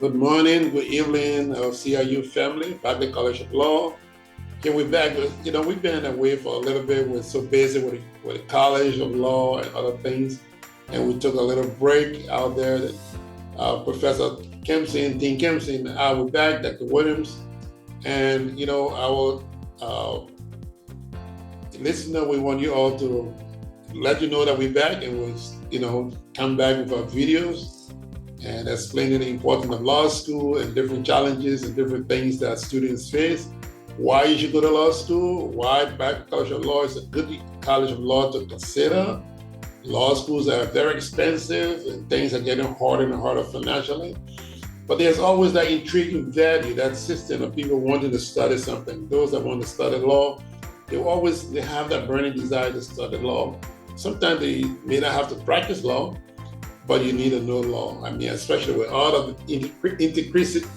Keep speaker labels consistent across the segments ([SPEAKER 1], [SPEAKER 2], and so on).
[SPEAKER 1] Good morning, good evening, CIU family, Barclay College of Law. Here we're back. We've been away for a little bit. We're so busy with the College of Law and other things. And we took a little break out there. Professor Kempson, Dean Kempson, we're back, Dr. Williams. And, our listener, we want you all to let you know that we're back and we'll, come back with our videos and explaining the importance of law school and different challenges and different things that students face. Why you should go to law school, why Barclay College of Law is a good college of law to consider. Law schools are very expensive and things are getting harder and harder financially. But there's always that intriguing value, that system of people wanting to study something. Those that want to study law, they have that burning desire to study law. Sometimes they may not have to practice law, but you need to know law. I mean, especially with all of the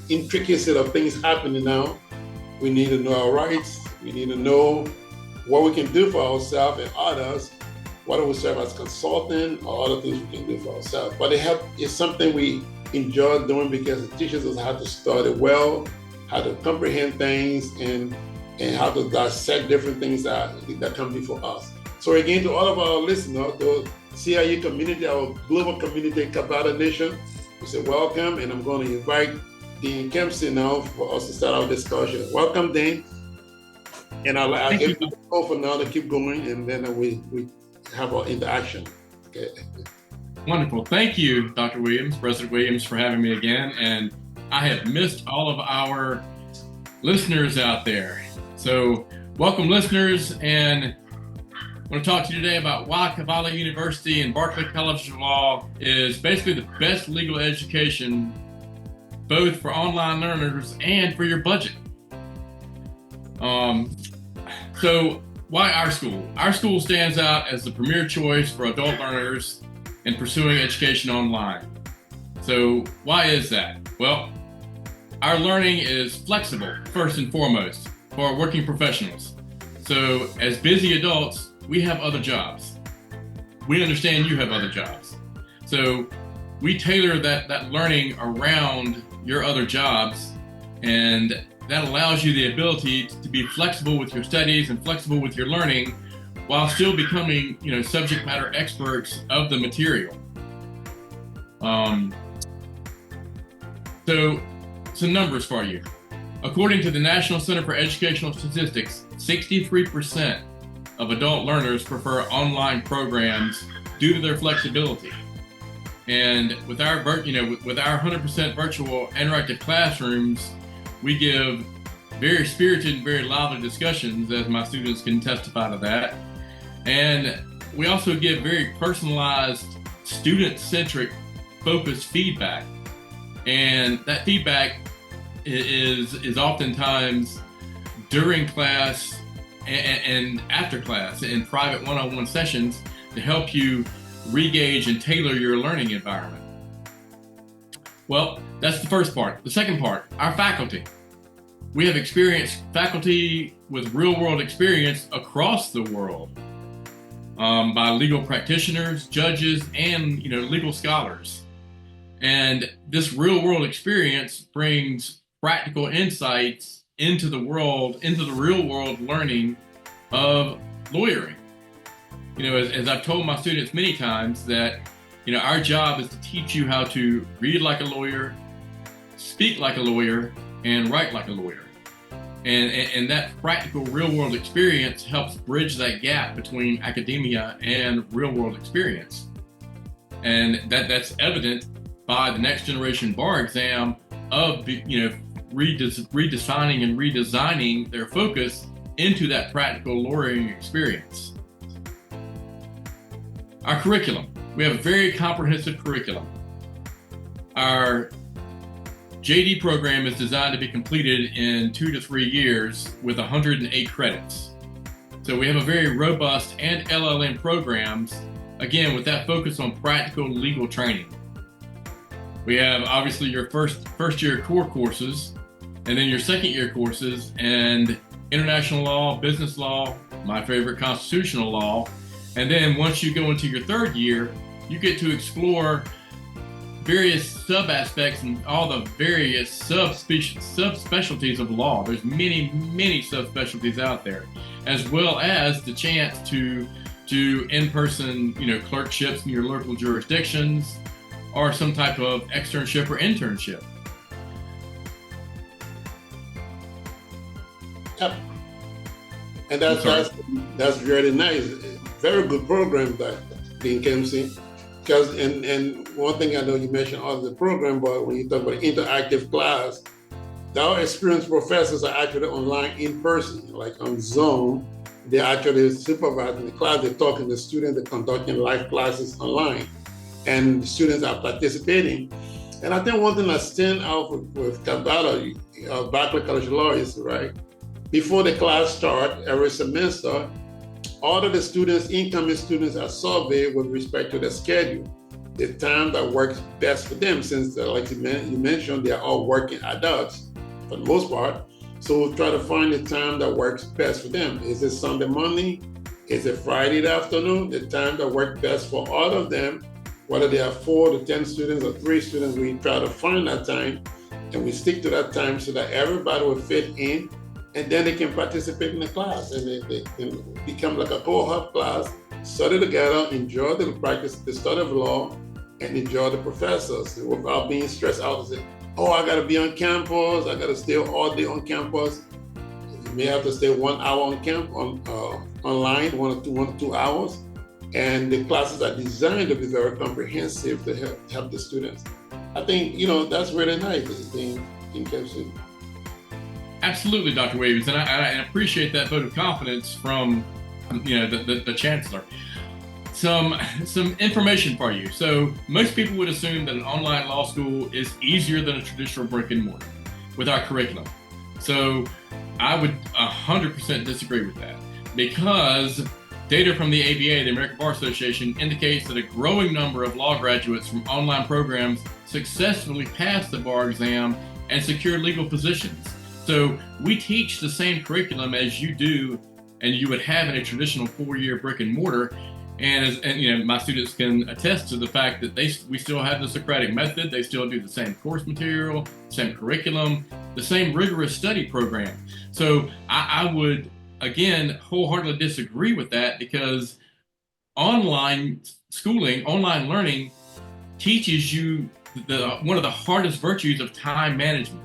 [SPEAKER 1] intricacies of things happening now, we need to know our rights. We need to know what we can do for ourselves and others, whether we serve as consultant or other things we can do for ourselves. But it's something we enjoy doing because it teaches us how to study well, how to comprehend things, and how to dissect different things that come before us. So again, to all of our listeners, the CIU community, our global community, Kabata Nation, we say welcome, and I'm going to invite Dean Kempson now for us to start our discussion. Welcome, Dean. And I'll give you the call for now to keep going, and then we have our interaction. Okay.
[SPEAKER 2] Wonderful. Thank you, Dr. Williams, President Williams, for having me again. And I have missed all of our listeners out there. So welcome, listeners, and I want to talk to you today about why Kabbalah University and Barclay College of Law is basically the best legal education, both for online learners and for your budget. So why our school? Our school stands out as the premier choice for adult learners in pursuing education online. So why is that? Well, our learning is flexible, first and foremost, for working professionals. So as busy adults, we have other jobs. We understand you have other jobs. So we tailor that learning around your other jobs, and that allows you the ability to be flexible with your studies and flexible with your learning while still becoming, subject matter experts of the material. So some numbers for you. According to the National Center for Educational Statistics, 63% of adult learners prefer online programs due to their flexibility. And with our, with our 100% virtual interactive classrooms, we give very spirited and very lively discussions, as my students can testify to that. And we also give very personalized, student-centric, focused feedback. And that feedback is oftentimes during class and after class in private one-on-one sessions to help you re-gauge and tailor your learning environment. Well, that's the first part. The second part, our faculty. We have experienced faculty with real-world experience across the world by legal practitioners, judges, and legal scholars. And this real-world experience brings practical insights into the real-world learning of lawyering. As I've told my students many times that, our job is to teach you how to read like a lawyer, speak like a lawyer, and write like a lawyer. And that practical real-world experience helps bridge that gap between academia and real-world experience. And that's evident by the next generation bar exam of, redesigning and redesigning their focus into that practical lawyering experience. Our curriculum. We have a very comprehensive curriculum. Our JD program is designed to be completed in 2 to 3 years with 108 credits. So we have a very robust and LLM programs, again, with that focus on practical legal training. We have obviously your first year core courses, and then your second year courses and international law, business law, my favorite, constitutional law. And then once you go into your third year, you get to explore various sub-aspects and all the various subspecialties of law. There's many subspecialties out there, as well as the chance to do in-person, clerkships in your local jurisdictions, or some type of externship or internship.
[SPEAKER 1] Yep. And that's very nice. Very good program that Dean Kempsey. Because and one thing I know you mentioned all the program, but when you talk about interactive class, our experienced professors are actually online in person, like on Zoom. They're actually supervising the class, they're talking to students, they're conducting live classes online, and students are participating. And I think one thing that stands out with Cabata, Barclay College Law is, right, before the class starts every semester, all of the students, incoming students, are surveyed with respect to the schedule, the time that works best for them, since like you mentioned, they are all working adults for the most part. So we'll try to find the time that works best for them. Is it Sunday morning? Is it Friday afternoon? The time that works best for all of them, whether they are 4 to 10 students or 3 students, we try to find that time and we stick to that time so that everybody will fit in, and then they can participate in the class and they can become like a cohort class, study together, enjoy the practice, the study of law, and enjoy the professors without being stressed out and say, oh, I gotta be on campus, I gotta stay all day on campus. You may have to stay 1 hour online, 1 or 2 hours. And the classes are designed to be very comprehensive to help the students. I think, that's really nice, in Kempsey.
[SPEAKER 2] Absolutely, Dr. Williams, and I appreciate that vote of confidence from the chancellor. Some information for you. So most people would assume that an online law school is easier than a traditional brick and mortar with our curriculum. So I would 100% disagree with that, because data from the ABA, the American Bar Association, indicates that a growing number of law graduates from online programs successfully pass the bar exam and secure legal positions. So we teach the same curriculum as you do and you would have in a traditional 4-year brick and mortar. And my students can attest to the fact that we still have the Socratic method. They still do the same course material, same curriculum, the same rigorous study program. So I would, again, wholeheartedly disagree with that, because online schooling, online learning teaches you one of the hardest virtues of time management.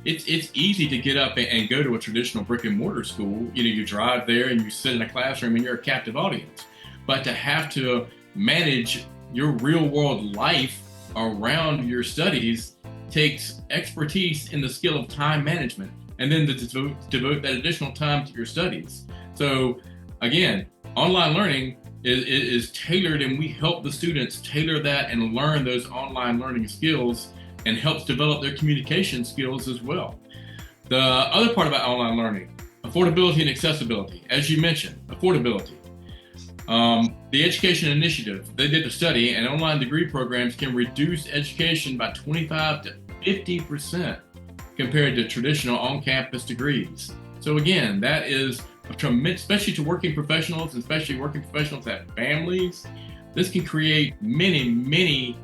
[SPEAKER 2] It's easy to get up and go to a traditional brick and mortar school. You drive there and you sit in a classroom and you're a captive audience. But to have to manage your real world life around your studies takes expertise in the skill of time management, and then to devote that additional time to your studies. So again, online learning is tailored, and we help the students tailor that and learn those online learning skills, and helps develop their communication skills as well. The other part about online learning, affordability and accessibility. As you mentioned, affordability. The Education Initiative, they did a study, and online degree programs can reduce education by 25 to 50% compared to traditional on-campus degrees. So again, that is a tremendous, especially to working professionals, especially working professionals that have families. This can create many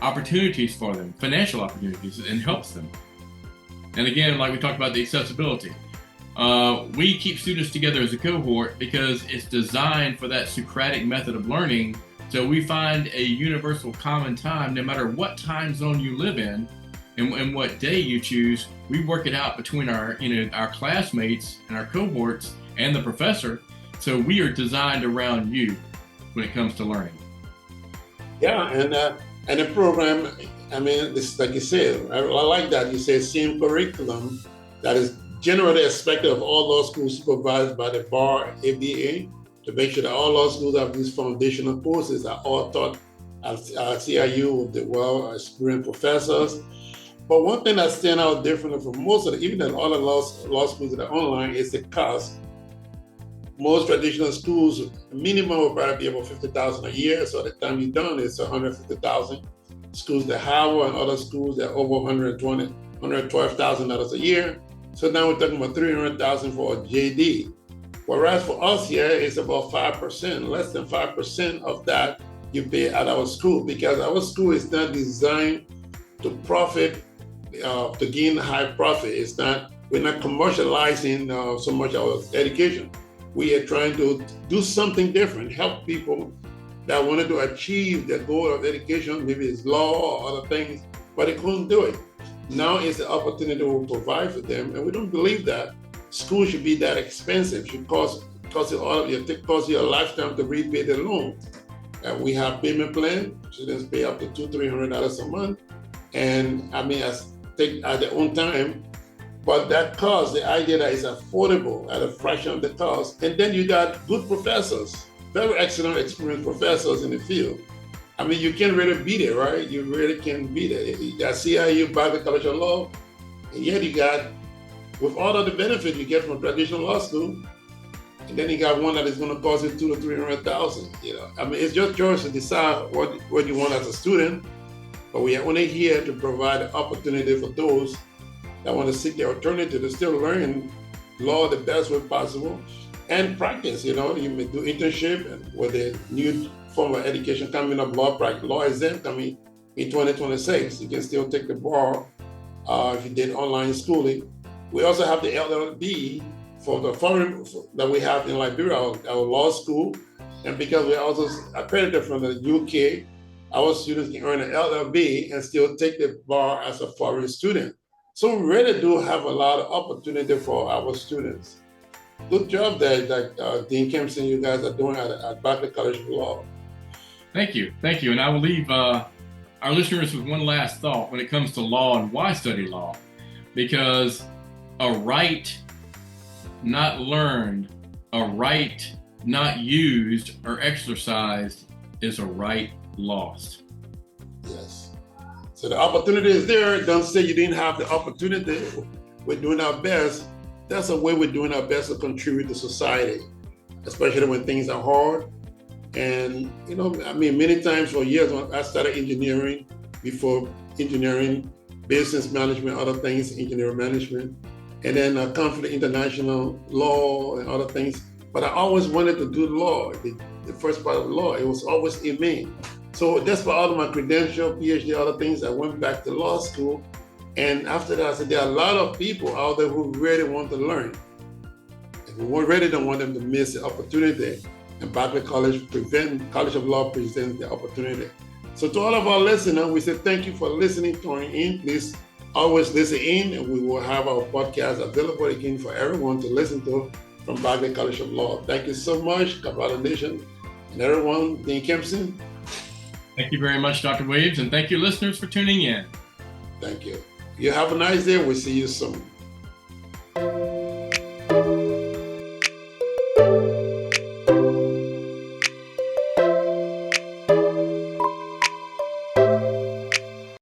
[SPEAKER 2] opportunities for them, financial opportunities, and helps them. And again, like we talked about the accessibility. We keep students together as a cohort because it's designed for that Socratic method of learning. So we find a universal common time, no matter what time zone you live in and what day you choose. We work it out between our classmates and our cohorts and the professor. So we are designed around you when it comes to learning.
[SPEAKER 1] Yeah, and the program, this, like you said, I like that. You say same curriculum that is generally expected of all law schools supervised by the Bar ABA, to make sure that all law schools have these foundational courses are all taught at CIU with the well-experienced professors. But one thing that stands out differently from most of even the other law schools that are online is the cost. Most traditional schools, minimum will probably be about $50,000 a year. So the time you're done, it's $150,000. Schools that Howard and other schools that are over $112,000 a year. So now we're talking about $300,000 for a JD. Whereas for us here, it's about 5%, less than 5% of that you pay at our school, because our school is not designed to profit, to gain high profit. It's not, we're not commercializing so much our education. We are trying to do something different, help people that wanted to achieve their goal of education, maybe it's law or other things, but they couldn't do it. Now is the opportunity to provide for them, and we don't believe that school should be that expensive. It should cost you all of your, cost you a lifetime to repay the loan. We have payment plan. Students pay up to $200-300 a month, and I mean, I take at their own time. But that cost, the idea that it's affordable at a fraction of the cost, and then you got good professors, very excellent, experienced professors in the field. I mean, you can't really beat it, right? You really can't beat it. You got CIU, Barclay College of Law, and yet you got, with all of the benefits you get from traditional law school, and then you got one that is going to cost you $200,000 to $300,000. You know, I mean, it's just yours to decide what you want as a student. But we are only here to provide an opportunity for those that want to seek the alternative to still learn law the best way possible and practice. You know, you may do internship, and with the new form of education coming up, law exam coming in 2026, you can still take the bar if you did online schooling. We also have the LLB for the foreign that we have in Liberia, our law school, and because we're also accredited from the UK, our students can earn an LLB and still take the bar as a foreign student. So we really do have a lot of opportunity for our students. Good job there, Dean Kempson, you guys are doing at Barclay College of Law.
[SPEAKER 2] Thank you. And I will leave our listeners with one last thought when it comes to law and why study law. Because a right not learned, a right not used or exercised is a right lost.
[SPEAKER 1] Yes. So the opportunity is there. Don't say you didn't have the opportunity. We're doing our best. That's a way we're doing our best to contribute to society, especially when things are hard. And, you know, I mean, many times for years, when I started engineering, before engineering, business management, other things, engineering management, and then conflict international law and other things. But I always wanted to do law, the first part of law. It was always in me. So that's for all of my credential, PhD, other things. I went back to law school. And after that, I said, there are a lot of people out there who really want to learn. And who really don't want them to miss the opportunity. And Barclay College of Law presents the opportunity. So to all of our listeners, we say thank you for listening, tuning in. Please always listen in, and we will have our podcast available again for everyone to listen to from Barclay College of Law. Thank you so much, Cabral Nation, and everyone, Dean Kempson.
[SPEAKER 2] Thank you very much, Dr. Williams, and thank you, listeners, for tuning in.
[SPEAKER 1] Thank you. You have a nice day. We'll see you soon.